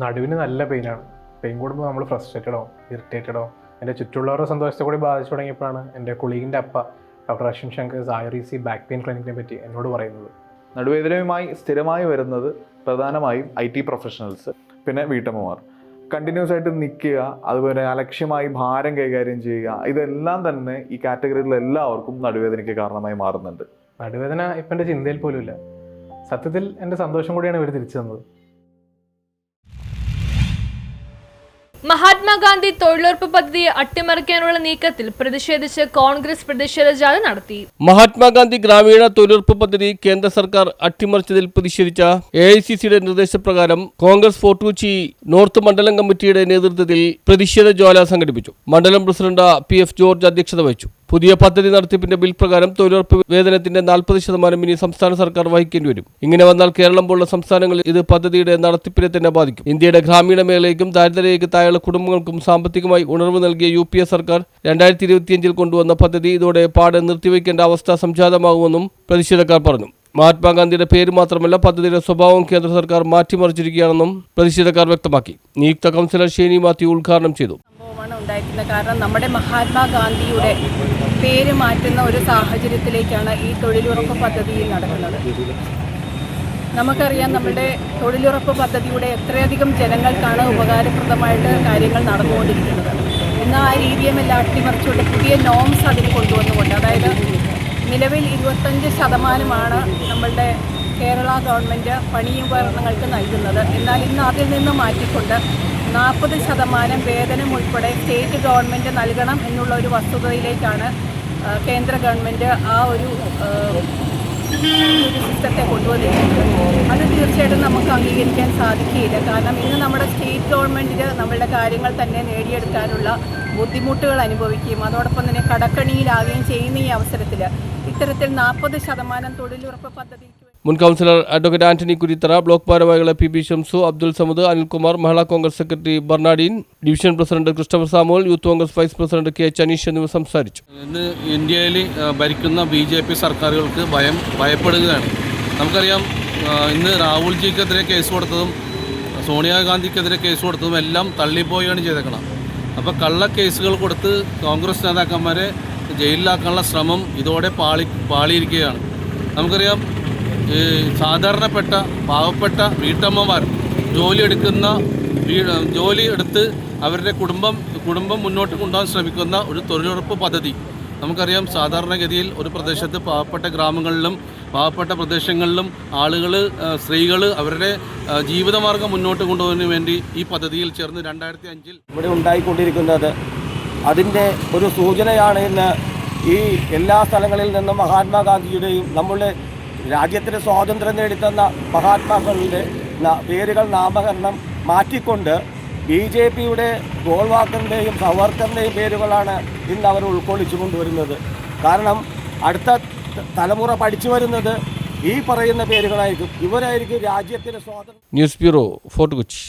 നടുവിന് നല്ല പെയിനാണ്. പെയിൻ കൂടുമ്പോൾ നമ്മൾ ഫ്രസ്ട്രേറ്റഡോ ഇറിറ്റേറ്റഡോ എൻ്റെ ചുറ്റുള്ളവരുടെ സന്തോഷത്തെ കൂടി ബാധിച്ചു തുടങ്ങിയപ്പോഴാണ് എൻ്റെ കൊളീഗിൻ്റെ അപ്പ doctor Ashwin Shankar IREC back pain ക്ലിനിക്കിനെ പറ്റി എന്നോട് പറയുന്നത്. നടുവേദനയുമായി സ്ഥിരമായി വരുന്നത് പ്രധാനമായും IT പ്രൊഫഷണൽസ്, പിന്നെ വീട്ടമ്മമാർ. കണ്ടിന്യൂസ് ആയിട്ട് നിൽക്കുക, അതുപോലെ അലക്ഷ്യമായി ഭാരം കൈകാര്യം ചെയ്യുക, ഇതെല്ലാം തന്നെ ഈ കാറ്റഗറിയിലുള്ള എല്ലാവർക്കും നടുവേദനയ്ക്ക് കാരണമായി മാറുന്നുണ്ട്. നടുവേദന ഇപ്പം എൻ്റെ ചിന്തയിൽ പോലും ഇല്ല. സത്യത്തിൽ എൻ്റെ സന്തോഷം കൂടിയാണ് ഇവർ തിരിച്ചു തന്നത്. മഹാത്മാഗാന്ധി തൊഴിലുറപ്പ് പദ്ധതി അട്ടിമറിക്കാനുള്ള നീക്കത്തിൽ പ്രതിഷേധിച്ച് കോൺഗ്രസ് പ്രതിഷേധ ജാഥ നടത്തി. മഹാത്മാഗാന്ധി ഗ്രാമീണ തൊഴിലുറപ്പ് പദ്ധതി കേന്ദ്ര സർക്കാർ അട്ടിമറിച്ചതിൽ പ്രതിഷേധിച്ച AICCയുടെ നിർദ്ദേശപ്രകാരം കോൺഗ്രസ് ഫോർട്ട് കൊച്ചി നോർത്ത് മണ്ഡലം കമ്മിറ്റിയുടെ നേതൃത്വത്തിൽ പ്രതിഷേധ ജ്വാല സംഘടിപ്പിച്ചു. മണ്ഡലം പ്രസിഡന്റ് PF ജോർജ് അധ്യക്ഷത വഹിച്ചു. പുതിയ പദ്ധതി നടത്തിപ്പിന്റെ ബിൽ പ്രകാരം തൊഴിലുറപ്പ് വേതനത്തിന്റെ 40% ഇനി സംസ്ഥാന സർക്കാർ വഹിക്കേണ്ടി വരും. ഇങ്ങനെ വന്നാൽ കേരളം പോലുള്ള സംസ്ഥാനങ്ങളിൽ ഇത് പദ്ധതിയുടെ നടത്തിപ്പിനെ തന്നെ ബാധിക്കും. ഇന്ത്യയുടെ ഗ്രാമീണ മേഖലയ്ക്കും ദാരിദ്ര്യരേഖയ്ക്ക് താഴെയുള്ള കുടുംബങ്ങൾക്കും സാമ്പത്തികമായി ഉണർവ് നൽകിയ UPA സർക്കാർ 2025 കൊണ്ടുവന്ന പദ്ധതി ഇതോടെ പാടെ നിർത്തിവെക്കേണ്ട അവസ്ഥ സംജാതമാകുമെന്നും പ്രതിഷേധക്കാർ പറഞ്ഞു. മഹാത്മാഗാന്ധിയുടെ പേര് മാത്രമല്ല പദ്ധതിയുടെ സ്വഭാവം കേന്ദ്ര സർക്കാർ മാറ്റിമറിച്ചിരിക്കുകയാണെന്നും പ്രതിഷേധക്കാർ വ്യക്തമാക്കി. നിയുക്ത കൗൺസിലർ ഷേനി മാത്യു ഉദ്ഘാടനം ചെയ്തു. ഉണ്ടായിരിക്കുന്നത് കാരണം നമ്മുടെ മഹാത്മാഗാന്ധിയുടെ പേര് മാറ്റുന്ന ഒരു സാഹചര്യത്തിലേക്കാണ് ഈ തൊഴിലുറപ്പ് പദ്ധതിയിൽ നടക്കുന്നത്. നമുക്കറിയാം നമ്മുടെ തൊഴിലുറപ്പ് പദ്ധതിയുടെ എത്രയധികം ജനങ്ങൾക്കാണ് ഉപകാരപ്രദമായിട്ട് കാര്യങ്ങൾ നടന്നുകൊണ്ടിരിക്കുന്നത്. എന്നാൽ ആ രീതിയുമെല്ലാം അട്ടിമറിച്ചുകൊണ്ട് പുതിയ നോംസ് അതിന് കൊണ്ടുവന്നുകൊണ്ട്, അതായത് നിലവിൽ 25% നമ്മളുടെ കേരള ഗവൺമെൻറ് പണിയുപകരണങ്ങൾക്ക് നൽകുന്നത്. എന്നാൽ ഇന്ന് അതിൽ നിന്ന് മാറ്റിക്കൊണ്ട് 40% വേതനം ഉൾപ്പെടെ സ്റ്റേറ്റ് ഗവൺമെൻറ് നൽകണം എന്നുള്ള ഒരു വസ്തുതയിലേക്കാണ് കേന്ദ്ര ഗവൺമെൻറ് ആ ഒരു സിസ്റ്റത്തെ കൊണ്ടുവന്നിരിക്കുന്നത്. അത് തീർച്ചയായിട്ടും നമുക്ക് അംഗീകരിക്കാൻ സാധിക്കുകയില്ല. കാരണം ഇന്ന് നമ്മുടെ സ്റ്റേറ്റ് ഗവൺമെൻറ്റിന് നമ്മളുടെ കാര്യങ്ങൾ തന്നെ നേടിയെടുക്കാനുള്ള ബുദ്ധിമുട്ടുകൾ അനുഭവിക്കുകയും അതോടൊപ്പം തന്നെ കടക്കണിയിലാകുകയും ചെയ്യുന്ന ഈ അവസരത്തിൽ ഇത്തരത്തിൽ 40% തൊഴിലുറപ്പ് പദ്ധതിക്ക് മുൻ councillor advocate Antony Kurithara, block ഭാരവാഹികളെ PB Shamsu, Abdul Samad, Anilkumar, Mahila Congress secretary Bernadine, division president Christopher Samuel, youth Congress vice president KH Aneesh എന്നിവർ സംസാരിച്ചു. ഇന്ന് ഇന്ത്യയിൽ ഭരിക്കുന്ന BJP സർക്കാരുകൾക്ക് ഭയപ്പെടുകയാണ്. നമുക്കറിയാം, ഇന്ന് രാഹുൽജിക്കെതിരെ കേസ് കൊടുത്തതും സോണിയാഗാന്ധിക്കെതിരെ കേസ് കൊടുത്തതും എല്ലാം തള്ളിപ്പോയാണ് ചെയ്തേക്കണം. അപ്പോൾ കള്ളക്കേസുകൾ കൊടുത്ത് കോൺഗ്രസ് നേതാക്കന്മാരെ ജയിലിലാക്കാനുള്ള ശ്രമം ഇതോടെ പാളിയിരിക്കുകയാണ്. നമുക്കറിയാം, സാധാരണപ്പെട്ട പാവപ്പെട്ട വീട്ടമ്മമാർ ജോലി എടുത്ത് അവരുടെ കുടുംബം മുന്നോട്ട് കൊണ്ടുപോകാൻ ശ്രമിക്കുന്ന ഒരു തൊഴിലുറപ്പ് പദ്ധതി. നമുക്കറിയാം, സാധാരണഗതിയിൽ ഒരു പ്രദേശത്ത് പാവപ്പെട്ട ഗ്രാമങ്ങളിലും പാവപ്പെട്ട പ്രദേശങ്ങളിലും സ്ത്രീകൾ അവരുടെ ജീവിതമാർഗം മുന്നോട്ട് കൊണ്ടുപോകുന്നതിന് വേണ്ടി ഈ പദ്ധതിയിൽ ചേർന്ന് 2005 ഇവിടെ ഉണ്ടായിക്കൊണ്ടിരിക്കുന്നത് അതിൻ്റെ ഒരു സൂചനയാണ്. ഇന്ന് ഈ എല്ലാ സ്ഥലങ്ങളിൽ നിന്നും മഹാത്മാഗാന്ധിയുടെയും നമ്മുടെ രാജ്യത്തിന് സ്വാതന്ത്ര്യം നേടിത്തന്ന മഹാത്മാക്കളുടെ പേരുകൾ നാമകരണം മാറ്റിക്കൊണ്ട് BJPയുടെ ഗോൾവാക്കറിൻ്റെയും സവർക്കറിൻ്റെയും പേരുകളാണ് ഇന്ന് അവർ ഉൾക്കൊള്ളിച്ചു കൊണ്ടുവരുന്നത്. കാരണം അടുത്ത തലമുറ പഠിച്ചു വരുന്നത് ഈ പറയുന്ന പേരുകളായിരിക്കും. ഇവരായിരിക്കും രാജ്യത്തിന് സ്വാതന്ത്ര്യം. News bureau, fort Kochi.